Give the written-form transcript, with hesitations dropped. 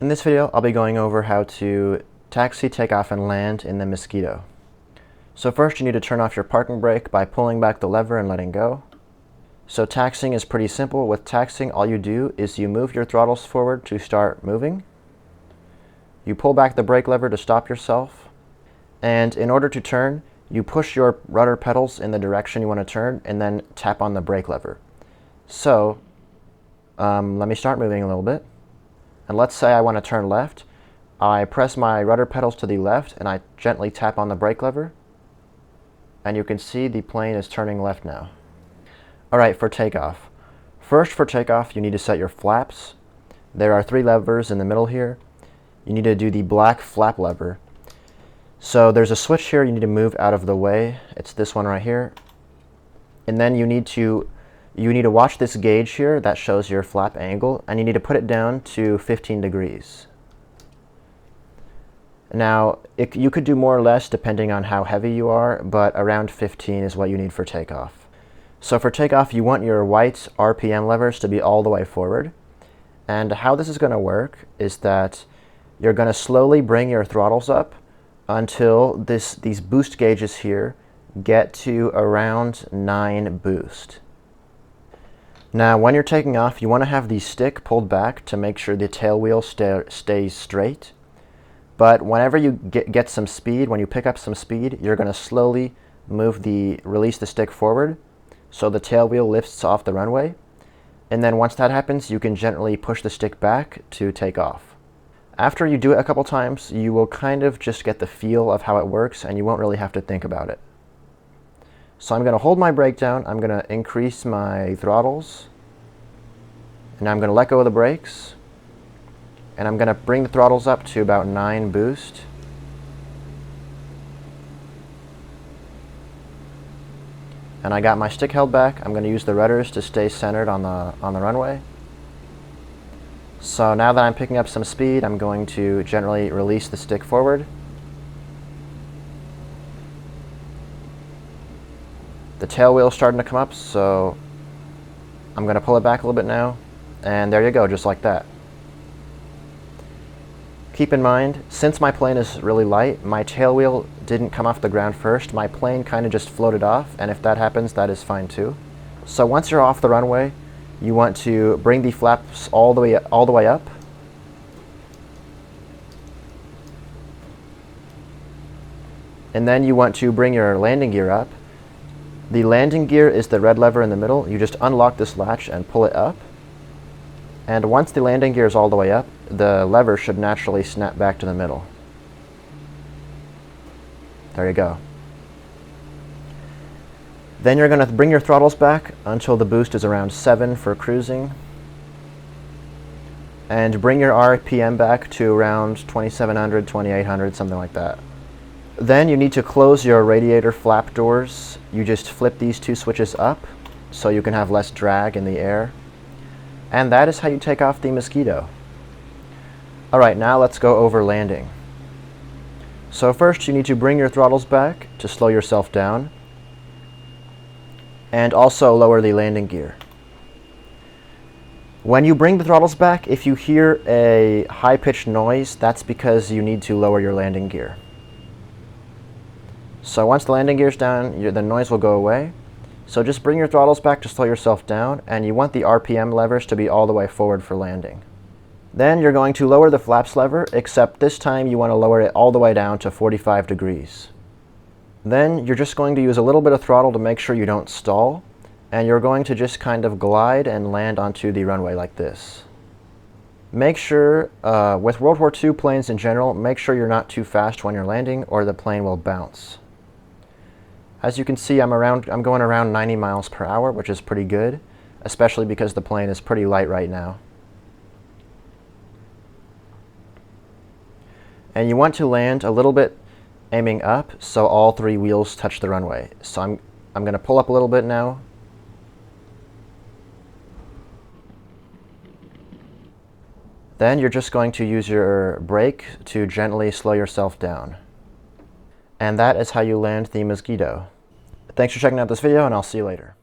In this video, I'll be going over how to taxi, take off, and land in the Mosquito. So first you need to turn off your parking brake by pulling back the lever and letting go. So taxiing is pretty simple. With taxiing, all you do is you move your throttles forward to start moving. You pull back the brake lever to stop yourself. And in order to turn, you push your rudder pedals in the direction you want to turn and then tap on the brake lever. So let me start moving a little bit. And let's say I want to turn left. I press my rudder pedals to the left and I gently tap on the brake lever. And you can see the plane is turning left now. Alright, for takeoff. First, for takeoff, you need to set your flaps. There are 3 levers in the middle here. You need to do the black flap lever. So there's a switch here you need to move out of the way. It's this one right here. And then you need to watch this gauge here that shows your flap angle, and you need to put it down to 15 degrees. Now, you could do more or less depending on how heavy you are, but around 15 is what you need for takeoff. So for takeoff, you want your white RPM levers to be all the way forward. And how this is going to work is that you're going to slowly bring your throttles up until these boost gauges here get to around 9 boost. Now, when you're taking off, you want to have the stick pulled back to make sure the tail wheel stays straight. But whenever you get some speed, when you pick up some speed, you're going to slowly release the stick forward so the tail wheel lifts off the runway. And then once that happens, you can gently push the stick back to take off. After you do it a couple times, you will kind of just get the feel of how it works and you won't really have to think about it. So I'm going to hold my brake down, I'm going to increase my throttles, and I'm going to let go of the brakes, and I'm going to bring the throttles up to about 9 boost. And I got my stick held back. I'm going to use the rudders to stay centered on the runway. So now that I'm picking up some speed, I'm going to gently release the stick forward. The tail wheel's starting to come up, so I'm going to pull it back a little bit now, and there you go, just like that. Keep in mind, since my plane is really light, my tail wheel didn't come off the ground first. My plane kind of just floated off, and if that happens, that is fine too. So once you're off the runway, you want to bring the flaps all the way up. And then you want to bring your landing gear up. The landing gear is the red lever in the middle. You just unlock this latch and pull it up. And once the landing gear is all the way up, the lever should naturally snap back to the middle. There you go. Then you're going to bring your throttles back until the boost is around 7 for cruising. And bring your RPM back to around 2700, 2800, something like that. Then you need to close your radiator flap doors. You just flip these 2 switches up so you can have less drag in the air. And that is how you take off the Mosquito. Alright, now let's go over landing. So first you need to bring your throttles back to slow yourself down. And also lower the landing gear. When you bring the throttles back, if you hear a high-pitched noise, that's because you need to lower your landing gear. So once the landing gear is down, the noise will go away. So just bring your throttles back to slow yourself down, and you want the RPM levers to be all the way forward for landing. Then you're going to lower the flaps lever, except this time you want to lower it all the way down to 45 degrees. Then you're just going to use a little bit of throttle to make sure you don't stall, and you're going to just kind of glide and land onto the runway like this. Make sure, with World War II planes in general, make sure you're not too fast when you're landing or the plane will bounce. As you can see, I'm going around 90 miles per hour, which is pretty good, especially because the plane is pretty light right now. And you want to land a little bit aiming up so all 3 wheels touch the runway. So I'm going to pull up a little bit now. Then you're just going to use your brake to gently slow yourself down. And that is how you land the Mosquito. Thanks for checking out this video, and I'll see you later.